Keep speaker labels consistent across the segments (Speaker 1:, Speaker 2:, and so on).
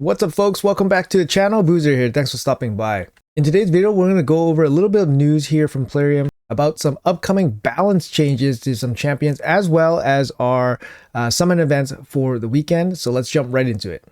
Speaker 1: What's up, folks? Welcome back to the channel. Boozer here. Thanks for stopping by. In today's video, we're going to go over a little bit of news here from Plarium about some upcoming balance changes to some champions, as well as our summon events for the weekend. So let's jump right into it.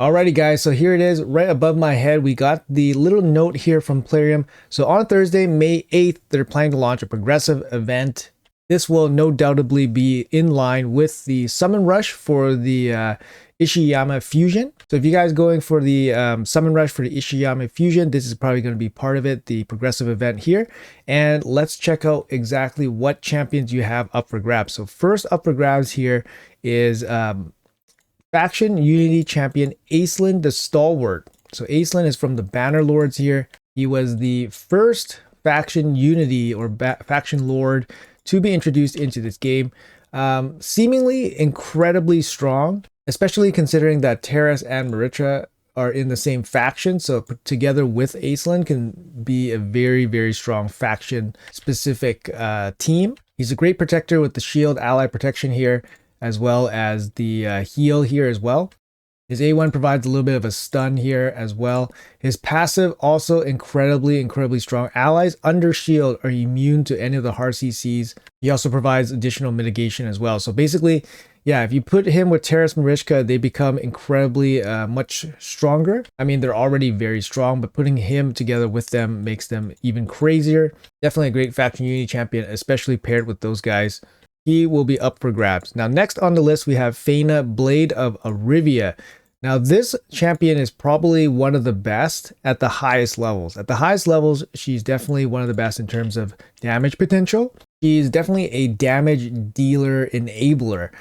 Speaker 1: Alrighty, guys. So here it is, right above my head. We got the little note here from Plarium. So on Thursday, May 8th, they're planning to launch a progressive event. This will no doubtably be in line with the summon rush for the Ishiyama Fusion. So if you guys going for the summon rush for the Ishiyama Fusion, this is probably going to be part of it, the progressive event here. And let's check out exactly what champions you have up for grabs. So first up for grabs here is Faction Unity Champion Aislinn the Stalwart. So Aislinn is from the Banner Lords here. He was the first Faction Unity or Faction Lord to be introduced into this game. Seemingly incredibly strong, especially considering that Teras and Maritra are in the same faction. So together with Aislinn can be a very, very strong faction specific team. He's a great protector with the shield ally protection here, as well as the heal here as well. His A1 provides a little bit of a stun here as well. His passive also incredibly strong. Allies under shield are immune to any of the hard CCs. He also provides additional mitigation as well. So basically, yeah, if you put him with Teras Marishka, they become incredibly much stronger. I mean, they're already very strong, but putting him together with them makes them even crazier. Definitely a great faction unity champion, especially paired with those guys. He will be up for grabs. Now, next on the list, we have Faina Blade of Arivia. Now, this champion is probably one of the best at the highest levels. At the highest levels, she's definitely one of the best in terms of damage potential. She's definitely a damage dealer enabler.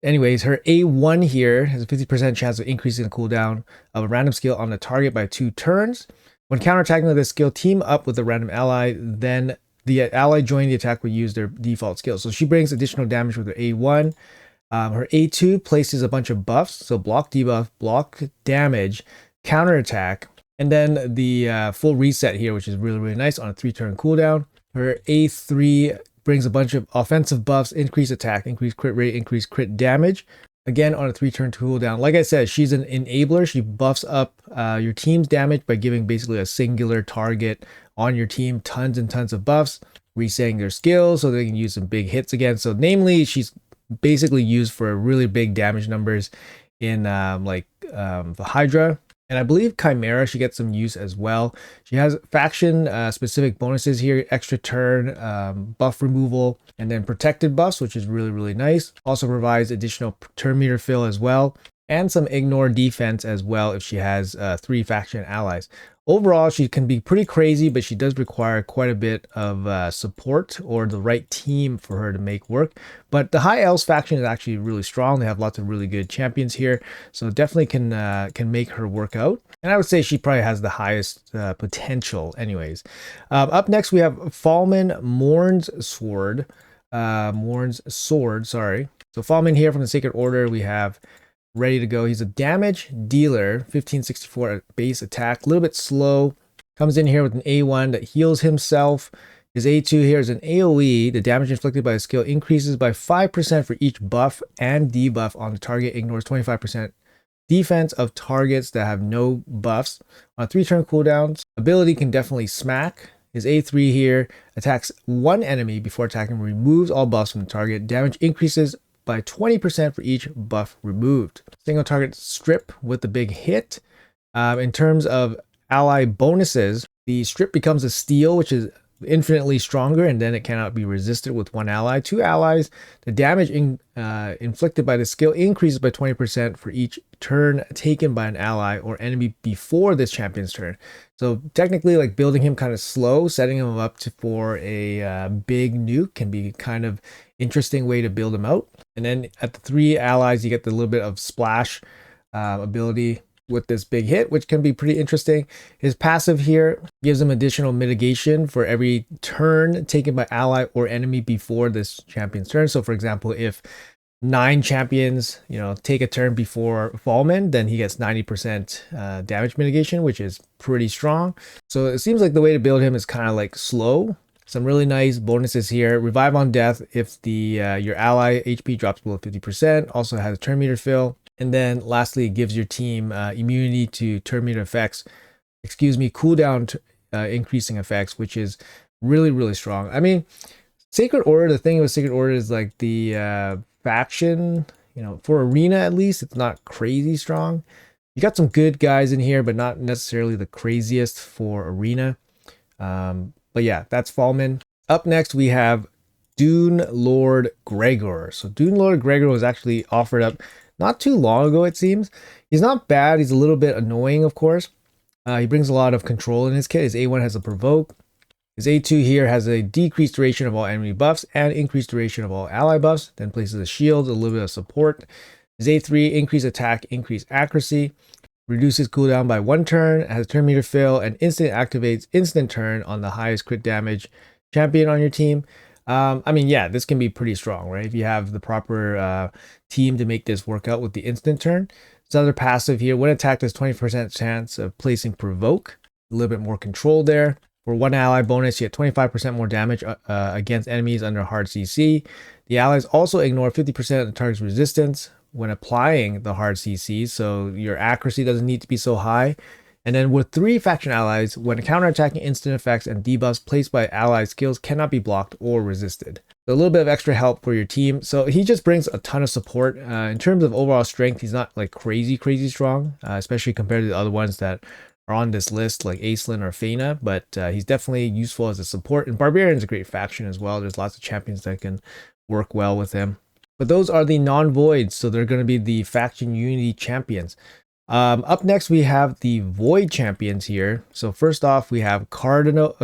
Speaker 1: Anyways, her A1 here has a 50% chance of increasing the cooldown of a random skill on the target by 2 turns. When counterattacking with this skill, team up with a random ally, then the ally joining the attack will use their default skill. So she brings additional damage with her A1. Her A2 places a bunch of buffs, so block, debuff, block, damage, counterattack, and then the full reset here, which is really nice on a 3-turn cooldown. Her A3 brings a bunch of offensive buffs, increase attack, increase crit rate, increase crit damage, again on a 3-turn cooldown. Like I said, she's an enabler. She buffs up your team's damage by giving basically a singular target on your team tons and tons of buffs, resetting their skills so they can use some big hits again. So namely, she's basically used for really big damage numbers in the Hydra. And I believe Chimera, she gets some use as well. She has faction specific bonuses here, extra turn, buff removal, and then protected buffs, which is really nice. Also provides additional turn meter fill as well, and some ignore defense as well if she has 3 faction allies. Overall, she can be pretty crazy, but she does require quite a bit of support or the right team for her to make work. But the High Elves faction is actually really strong. They have lots of really good champions here, so definitely can make her work out. And I would say she probably has the highest potential anyways. Up next, we have Falmans Sword. Sorry. So Falman here from the Sacred Order, we have ready to go. He's a damage dealer, 1564 base attack, a little bit slow. Comes in here with an A1 that heals himself. His A2 here is an AoE. The damage inflicted by his skill increases by 5% for each buff and debuff on the target. Ignores 25% defense of targets that have no buffs. On 3-turn cooldowns, ability can definitely smack. His A3 here attacks one enemy before attacking, removes all buffs from the target. Damage increases by 20% for each buff removed. Single target strip with the big hit. In terms of ally bonuses, the strip becomes a steal, which is infinitely stronger, and then it cannot be resisted with 1 ally. 2 allies, the damage inflicted by the skill increases by 20% for each turn taken by an ally or enemy before this champion's turn. So technically, like, building him kind of slow, setting him up for a big nuke can be kind of interesting way to build him out. And then at the 3 allies, you get the little bit of splash ability with this big hit, which can be pretty interesting. His passive here gives him additional mitigation for every turn taken by ally or enemy before this champion's turn. So for example, if 9 champions, take a turn before Falman, then he gets 90% damage mitigation, which is pretty strong. So it seems like the way to build him is kind of like slow. Some really nice bonuses here. Revive on death if the your ally HP drops below 50%. Also has a turn meter fill. And then lastly, it gives your team immunity to turn meter effects, cooldown increasing effects, which is really, really strong. I mean, Sacred Order, the thing with Sacred Order is like the faction, for Arena at least, it's not crazy strong. You got some good guys in here, but not necessarily the craziest for Arena. But yeah, that's Falman. Up next, we have Dune Lord Gregor. So Dune Lord Gregor was actually offered up not too long ago, it seems. He's not bad. He's a little bit annoying, of course. He brings a lot of control in his kit. His A1 has a provoke. His A2 here has a decreased duration of all enemy buffs and increased duration of all ally buffs. Then places a shield, a little bit of support. His A3, increased attack, increased accuracy. Reduces cooldown by 1 turn, has turn meter fill, and instant activates instant turn on the highest crit damage champion on your team. I mean, yeah, this can be pretty strong, right? If you have the proper team to make this work out with the instant turn. This other passive here, when attacked, has 20% chance of placing provoke. A little bit more control there. For 1 ally bonus, you get 25% more damage against enemies under hard CC. The allies also ignore 50% of the target's resistance when applying the hard CC, so your accuracy doesn't need to be so high. And then with 3 faction allies, when counterattacking instant effects and debuffs placed by ally skills cannot be blocked or resisted. So a little bit of extra help for your team. So he just brings a ton of support. In terms of overall strength, he's not like crazy strong, especially compared to the other ones that are on this list, like Aislinn or Faina, but he's definitely useful as a support. And Barbarian's a great faction as well. There's lots of champions that can work well with him. But those are the non-voids, so they're going to be the faction unity champions. Up next, we have the void champions here. So first off, we have Cardial.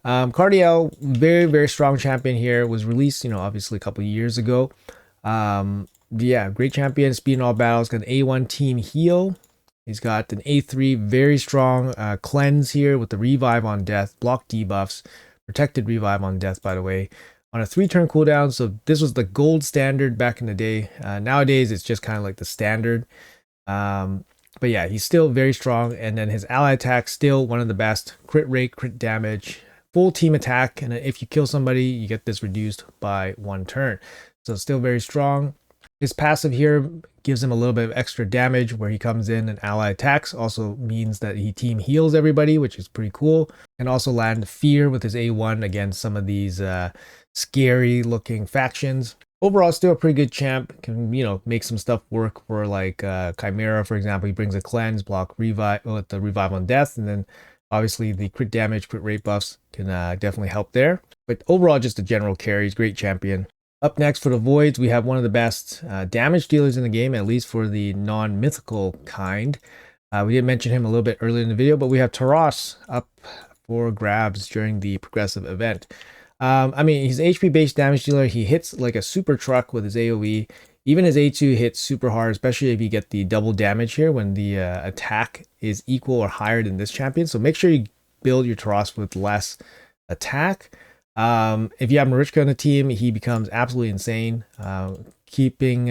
Speaker 1: Cardial, very, very strong champion here. Was released, obviously a couple of years ago. Yeah, great champion, speed in all battles. Got an A1 team heal. He's got an A3, very strong cleanse here with the revive on death, block debuffs, protected revive on death, by the way, on a 3-turn cooldown. So this was the gold standard back in the day. Nowadays, it's just kind of like the standard. But yeah, he's still very strong. And then his ally attack, still one of the best. Crit rate, crit damage, full team attack. And if you kill somebody, you get this reduced by 1 turn. So still very strong. His passive here gives him a little bit of extra damage where he comes in and ally attacks. Also means that he team heals everybody, which is pretty cool. And also land fear with his A1 against some of these scary looking factions. Overall, still a pretty good champ. Can, make some stuff work for like Chimera, for example. He brings a cleanse, block revive with the revive on death. And then obviously the crit damage, crit rate buffs can definitely help there. But overall, just a general carry. He's a great champion. Up next for the Voids, we have one of the best damage dealers in the game, at least for the non-mythical kind. We did mention him a little bit earlier in the video, but we have Teras up for grabs during the progressive event. I mean, he's an HP-based damage dealer. He hits like a super truck with his AoE. Even his A2 hits super hard, especially if you get the double damage here when the attack is equal or higher than this champion. So make sure you build your Teras with less attack. If you have Marichka on the team, he becomes absolutely insane. Keeping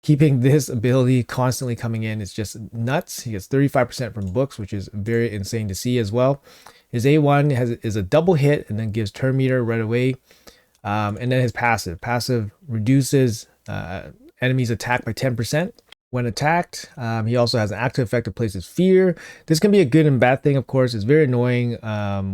Speaker 1: this ability constantly coming in is just nuts. He gets 35% from books, which is very insane to see as well. His A1 is a double hit and then gives turn meter right away. And then his passive reduces enemies attack by 10%. When attacked, he also has an active effect that places fear. This can be a good and bad thing, of course. It's very annoying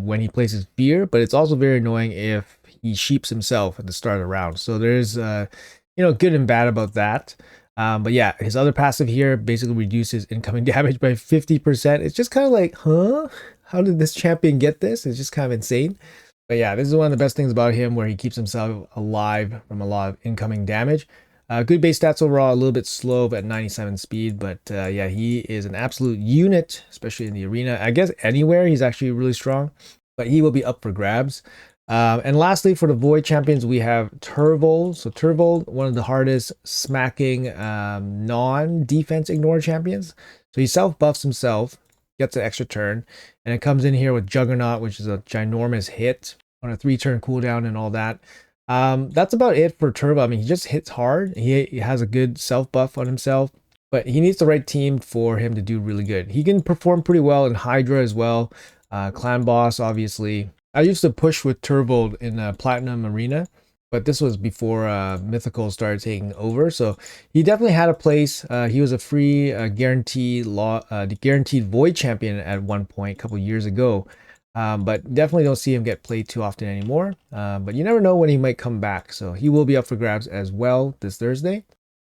Speaker 1: when he places fear, but it's also very annoying if he sheeps himself at the start of the round. So there's, good and bad about that. But yeah, his other passive here basically reduces incoming damage by 50%. It's just kind of like, huh? How did this champion get this? It's just kind of insane. But yeah, this is one of the best things about him, where he keeps himself alive from a lot of incoming damage. Good base stats overall, a little bit slow at 97 speed, but yeah, he is an absolute unit, especially in the arena. I guess anywhere he's actually really strong, but he will be up for grabs. And lastly, for the Void champions, we have Turval. So Turval, one of the hardest smacking non-defense ignore champions. So he self-buffs himself, gets an extra turn, and it comes in here with Juggernaut, which is a ginormous hit on a 3-turn cooldown and all that. That's about it for Turbo. I mean, he just hits hard. He has a good self buff on himself, but he needs the right team for him to do really good. He can perform pretty well in Hydra as well. Clan Boss, obviously. I used to push with Turbo in Platinum Arena, but this was before Mythical started taking over. So he definitely had a place. He was a free guaranteed void champion at one point a couple years ago. But definitely don't see him get played too often anymore. But you never know when he might come back. So he will be up for grabs as well this Thursday.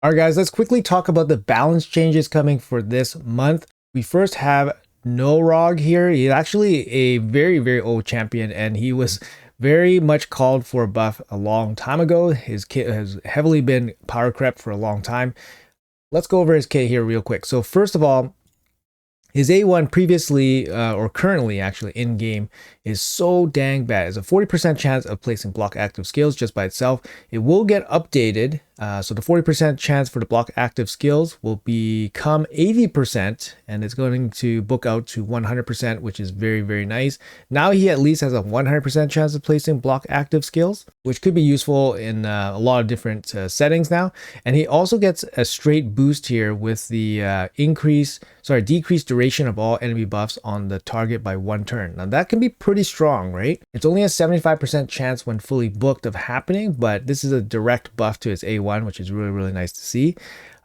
Speaker 1: All right, guys, let's quickly talk about the balance changes coming for this month. We first have Norog here. He's actually a very, very old champion, and he was very much called for a buff a long time ago. His kit has heavily been power crept for a long time. Let's go over his kit here real quick. So first of all, his A1 previously, or currently actually in game, is so dang bad. It's a 40% chance of placing block active skills just by itself. It will get updated. So the 40% chance for the block active skills will become 80%, and it's going to book out to 100%, which is very, very nice. Now he at least has a 100% chance of placing block active skills, which could be useful in a lot of different settings now. And he also gets a straight boost here with the decreased duration of all enemy buffs on the target by 1 turn. Now that can be pretty strong, right? It's only a 75% chance when fully booked of happening, but this is a direct buff to his A1, which is really, really nice to see.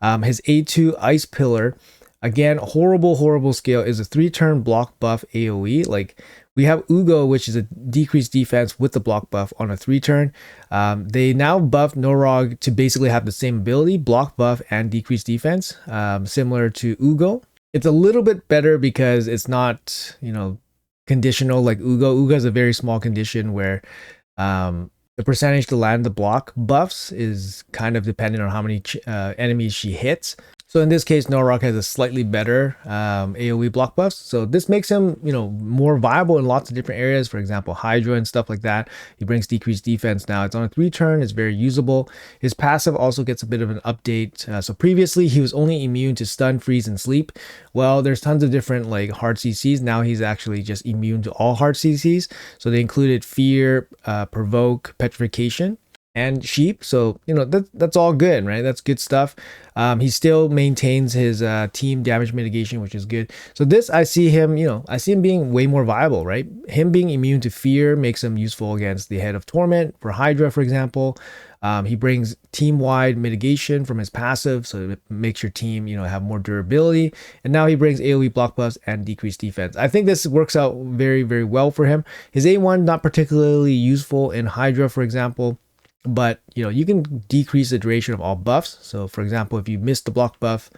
Speaker 1: His A2 Ice Pillar, again, horrible skill, is a 3-turn block buff AoE. Like, we have Ugo, which is a decreased defense with the block buff on a 3-turn. They now buff Norog to basically have the same ability, block buff and decreased defense, similar to Ugo. It's a little bit better because it's not, conditional like Ugo. Ugo is a very small condition where the percentage to land the block buffs is kind of dependent on how many enemies she hits. So in this case, Norog has a slightly better AoE block buffs. So this makes him, more viable in lots of different areas. For example, Hydra and stuff like that. He brings decreased defense now. It's on a 3-turn. It's very usable. His passive also gets a bit of an update. So previously, he was only immune to stun, freeze, and sleep. Well, there's tons of different hard CCs. Now he's actually just immune to all hard CCs. So they included fear, provoke, petrification, and sheep. So that's all good, right? That's good stuff. He still maintains his team damage mitigation, which is good. So this, I see him being way more viable, right? Him being immune to fear makes him useful against the Head of Torment for Hydra, for example. He brings team-wide mitigation from his passive, so it makes your team have more durability. And now he brings AoE block buffs and decreased defense. I think this works out very, very well for him. His A1 not particularly useful in Hydra, for example, but you can decrease the duration of all buffs. So for example, if you miss the block buff,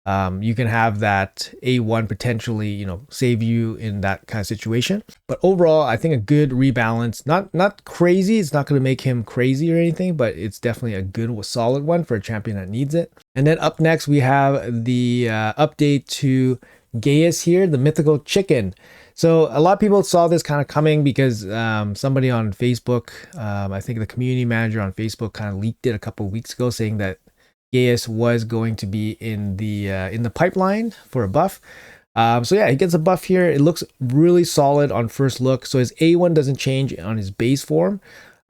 Speaker 1: you can have that A1 potentially save you in that kind of situation. But overall, I think a good rebalance, not crazy. It's not going to make him crazy or anything, but it's definitely a good solid one for a champion that needs it. And then up next we have the update to Galleus here, the mythical chicken. So a lot of people saw this kind of coming because somebody on Facebook, I think the community manager on Facebook, kind of leaked it a couple of weeks ago, saying that Galleus was going to be in the pipeline for a buff. So yeah, he gets a buff here. It looks really solid on first look. So his A1 doesn't change on his base form.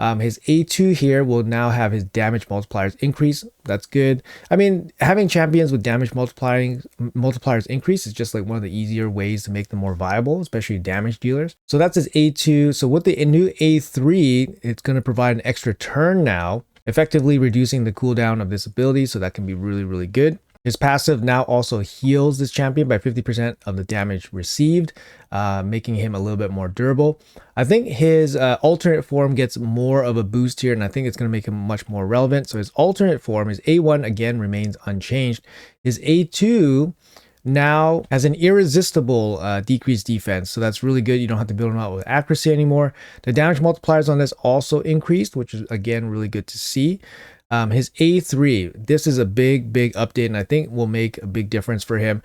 Speaker 1: His A2 here will now have his damage multipliers increase. That's good. I mean, having champions with damage multipliers increase is just one of the easier ways to make them more viable, especially damage dealers. So that's his A2. So with the new A3, it's going to provide an extra turn now, effectively reducing the cooldown of this ability. So that can be really, really good. His passive now also heals this champion by 50% of the damage received, making him a little bit more durable. I think his alternate form gets more of a boost here, and I think it's going to make him much more relevant. So his alternate form, his A1, again, remains unchanged. His A2 now has an irresistible decreased defense, so that's really good. You don't have to build him out with accuracy anymore. The damage multipliers on this also increased, which is, again, really good to see. His A3, this is a big update, and I think will make a big difference for him.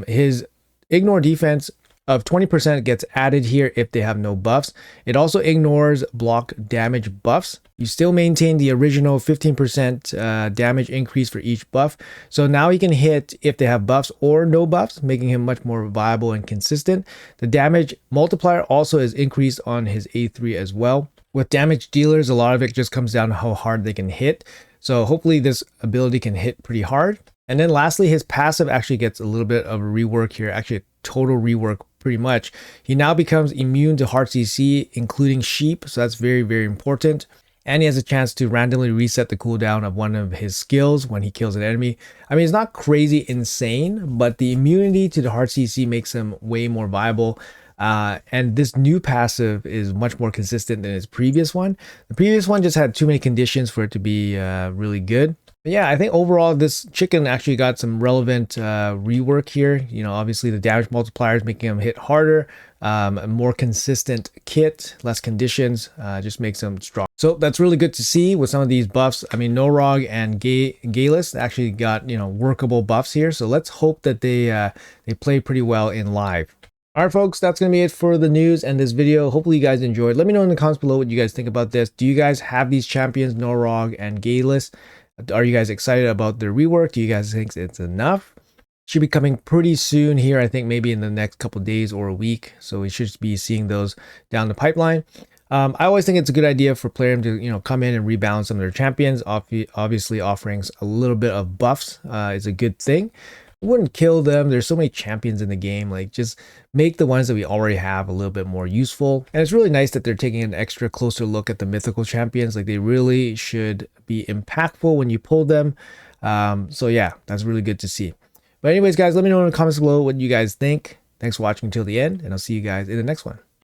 Speaker 1: His ignore defense of 20% gets added here if they have no buffs. It also ignores block damage buffs. You still maintain the original 15% damage increase for each buff. So now he can hit if they have buffs or no buffs, making him much more viable and consistent. The damage multiplier also is increased on his A3 as well. With damage dealers, a lot of it just comes down to how hard they can hit. So hopefully this ability can hit pretty hard. And then lastly, his passive actually gets a little bit of a rework here, actually a total rework pretty much. He now becomes immune to hard CC, including sheep. So that's very, very important. and he has a chance to randomly reset the cooldown of one of his skills when he kills an enemy. I mean, it's not crazy insane, but the immunity to the hard CC makes him way more viable. And this new passive is much more consistent than his previous one. The previous one just had too many conditions for it to be really good. But yeah, I think overall this chicken actually got some relevant rework here. You know, obviously the damage multiplier is making him hit harder, a more consistent kit, less conditions, just makes him strong. So that's really good to see with some of these buffs. I mean, Norog and Galleus actually got, you know, workable buffs here. So let's hope that they play pretty well in live. All right, folks, that's going to be it for the news and this video. Hopefully you guys enjoyed. Let me know in the comments below what you guys think about this. Do you guys have these champions, Norog and Galleus? Are you guys excited about their rework? Do you guys think it's enough? Should be coming pretty soon here. I think maybe in the next couple days or a week. So we should be seeing those down the pipeline. I always think it's a good idea for players to, you know, come in and rebalance some of their champions. Obviously offering a little bit of buffs is a good thing. Wouldn't kill them. There's so many champions in the game. Like, just make the ones that we already have a little bit more useful. And it's really nice that they're taking an extra closer look at the mythical champions. Like, they really should be impactful when you pull them. So yeah, that's really good to see. But anyways, guys, let me know in the comments below what you guys think. Thanks for watching until the end, and I'll see you guys in the next one.